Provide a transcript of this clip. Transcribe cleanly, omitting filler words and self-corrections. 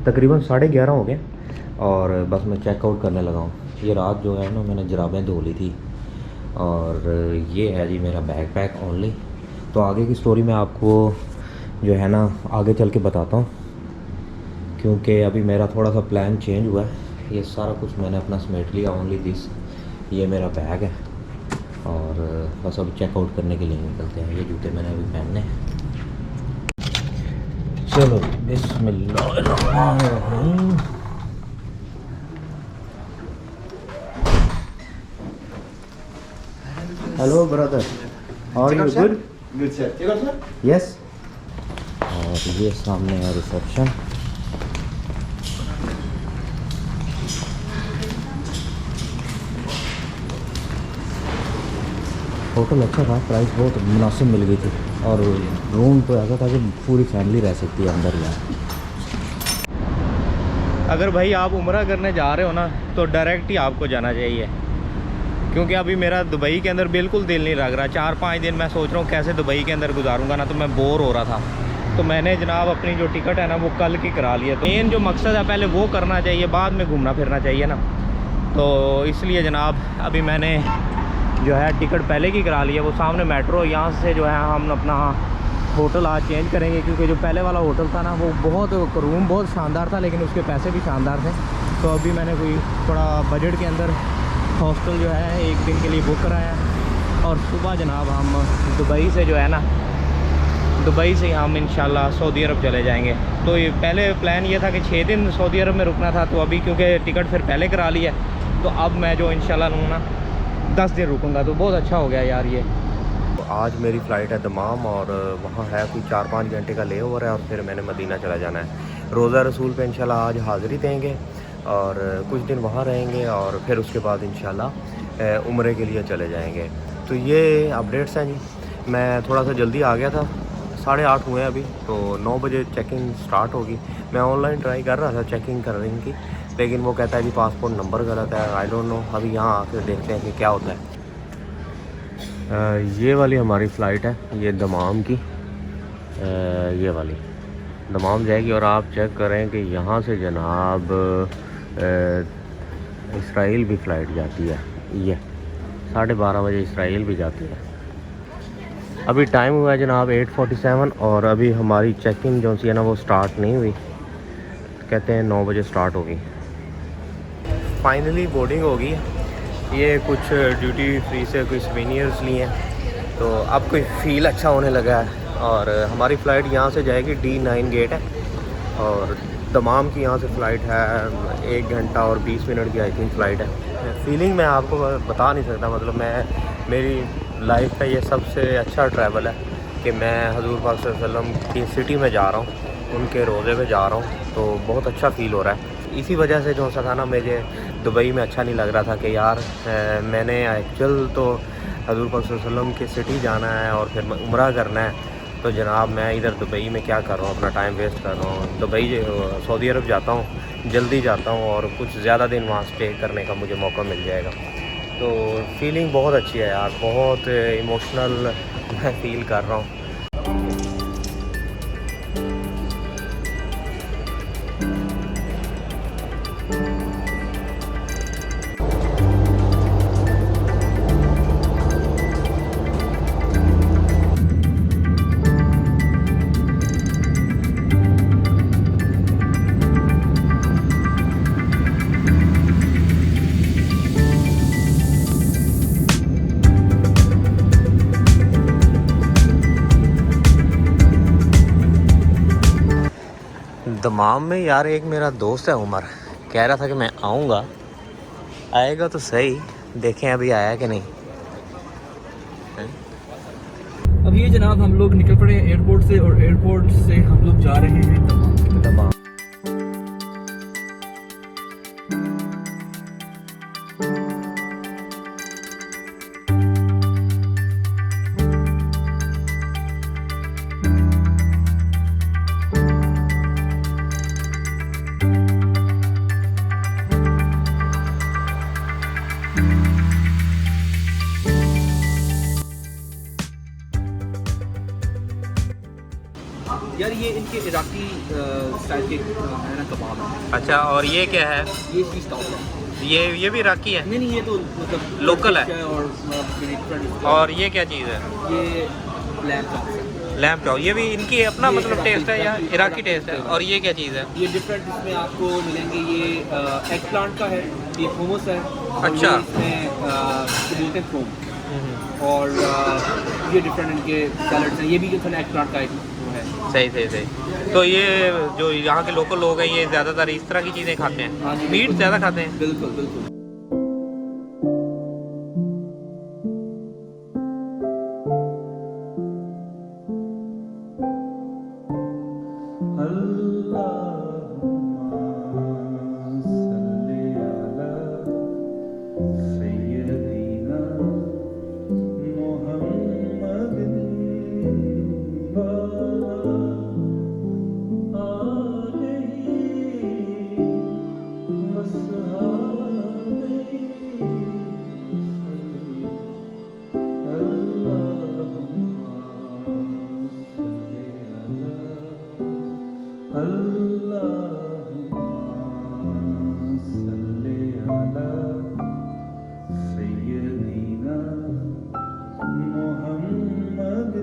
तकरीबन 11:30 हो गए और बस मैं चेकआउट करने लगा हूँ। ये रात जो है ना मैंने जुराबें धो ली थी और ये है जी मेरा बैग पैक ओनली। तो आगे की स्टोरी मैं आपको जो है ना आगे चल के बताता हूँ, क्योंकि अभी मेरा थोड़ा सा प्लान चेंज हुआ है। ये सारा कुछ मैंने अपना समेट लिया, ओनली दिस ये मेरा बैग है और बस अभी चेकआउट करने के लिए निकलते हैं। ये जूते मैंने अभी पहनने हैं। चलो बिस्मिल्लाहिर्रहमानिर्रहीम। Hello brother, are you good? Good sir. You got sir? Yes. और ये सामने है रिसेप्शन। होटल अच्छा था, प्राइस बहुत मुनासिब मिल गई थी और रूम तो ऐसा था कि पूरी फैमिली रह सकती है अंदर यार। अगर भाई आप उम्रा करने जा रहे हो ना तो डायरेक्ट ही आपको जाना चाहिए, क्योंकि अभी मेरा दुबई के अंदर बिल्कुल दिल नहीं लग रहा। 4-5 दिन मैं सोच रहा हूँ कैसे दुबई के अंदर गुजारूंगा ना, तो मैं बोर हो रहा था। तो मैंने जनाब अपनी जो टिकट है ना वो कल की करा ली है। तो मेन जो मकसद है पहले वो करना चाहिए, बाद में घूमना फिरना चाहिए ना। तो इसलिए जनाब अभी मैंने जो है टिकट पहले की करा ली है। वो सामने मेट्रो, यहाँ से जो है हम अपना होटल आज चेंज करेंगे, क्योंकि जो पहले वाला होटल था ना वो बहुत रूम बहुत शानदार था, लेकिन उसके पैसे भी शानदार थे। तो अभी मैंने कोई थोड़ा बजट के अंदर हॉस्टल जो है एक दिन के लिए बुक कराया है और सुबह जनाब हम दुबई से जो है ना दुबई से हम इंशाल्लाह सऊदी अरब चले जाएंगे। तो ये पहले प्लान ये था कि 6 दिन सऊदी अरब में रुकना था, तो अभी क्योंकि टिकट फिर पहले करा ली है तो अब मैं जो इंशाल्लाह ना 10 दिन रुकूंगा। तो बहुत अच्छा हो गया यार ये। तो आज मेरी फ़्लाइट है दमाम और वहाँ है कोई 4-5 घंटे का ले ओवर है और फिर मैंने मदीना चला जाना है। रोज़ा रसूल पे इंशाल्लाह आज हाज़िरी देंगे और कुछ दिन वहाँ रहेंगे और फिर उसके बाद इंशाल्लाह उम्रे के लिए चले जाएंगे। तो ये अपडेट्स हैं जी। मैं थोड़ा सा जल्दी आ गया था, 8:30 हुए अभी, तो 9 बजे चेकिंग स्टार्ट होगी। मैं ऑनलाइन ट्राई कर रहा था चेकिंग करने की, लेकिन वो कहता है जी पासपोर्ट नंबर गलत है। आई डोंट नो, अभी यहाँ आकर देखते हैं कि क्या होता है। ये वाली हमारी फ़्लाइट है, ये दमाम की, ये वाली दमाम जाएगी। और आप चेक करें कि यहाँ से जनाब इसराइल भी फ़्लाइट जाती है। ये 12:30 बजे इसराइल भी जाती है। अभी टाइम हुआ है जनाब 8:47 और अभी हमारी चेकिंग जो सी है ना वो स्टार्ट नहीं हुई। कहते हैं 9 बजे स्टार्ट होगी। फाइनली बोर्डिंग होगी। ये कुछ ड्यूटी फ्री से कोई सोवेनियर्स लिए हैं, तो अब कोई फ़ील अच्छा होने लगा है। और हमारी फ़्लाइट यहाँ से जाएगी D9 गेट है और दमाम की यहाँ से फ़्लाइट है 1 घंटा और 20 मिनट की आई थिंक फ़्लाइट है। फीलिंग मैं आपको बता नहीं सकता, मतलब मेरी लाइफ का ये सबसे अच्छा ट्रैवल है कि मैं हज़ूर पाक सल्लल्लाहु अलैहि वसल्लम की सिटी में जा रहा हूँ, उनके रोज़े में जा रहा हूँ। तो बहुत अच्छा फ़ील हो रहा है। इसी वजह से जो सा था ना मुझे दुबई में अच्छा नहीं लग रहा था कि यार मैंने एक्चुअल तो हज़ूर पाक सल्लल्लाहु अलैहि वसल्लम की सिटी जाना है और फिर उम्रा करना है। तो जनाब मैं इधर दुबई में क्या कर रहा हूँ, अपना टाइम वेस्ट कर रहा हूँ। दुबई सऊदी अरब जाता हूँ, जल्दी जाता हूँ और कुछ ज़्यादा दिन वहाँ स्टे करने का मुझे मौका मिल जाएगा। तो फीलिंग बहुत अच्छी है यार, बहुत इमोशनल मैं फ़ील कर रहा हूँ। दमाम में यार एक मेरा दोस्त है उमर, कह रहा था कि मैं आऊँगा, आएगा तो सही, देखें अभी आया कि नहीं। अब ये जनाब हम लोग निकल पड़े एयरपोर्ट से और एयरपोर्ट से हम लोग जा रहे हैं दमाम। यार ये इनके इराकी स्टाइल के है ना कबाब है। अच्छा, और ये क्या है? ये चीज़ टॉप है। ये भी इराकी है? नहीं ये तो मतलब लोकल है। और और ये क्या चीज़ है? ये लैम्प चॉप्स है। लैम्प चॉप, ये भी इनकी अपना ये मतलब टेस्ट है या इराकी इराकी टेस्ट है? और ये क्या चीज़ है? ये डिफरेंट इसमें आपको मिलेंगे। ये एग प्लांट का है, ये हुमस है। और अच्छा। ये इसमें बोलते हैं थोम। और ये डिफरेंट इनके सैलड्स हैं। ये भी जो एग प्लांट का एक वो है। सही। तो ये जो यहाँ के लोकल लोग हैं ये ज़्यादातर इस तरह की चीज़ें खाते हाँ हैं, जी, मीट बिल्कुल। ज़्यादा खाते हैं? बिल्कुल बिल्कुल। सैयदीना मोहम्मद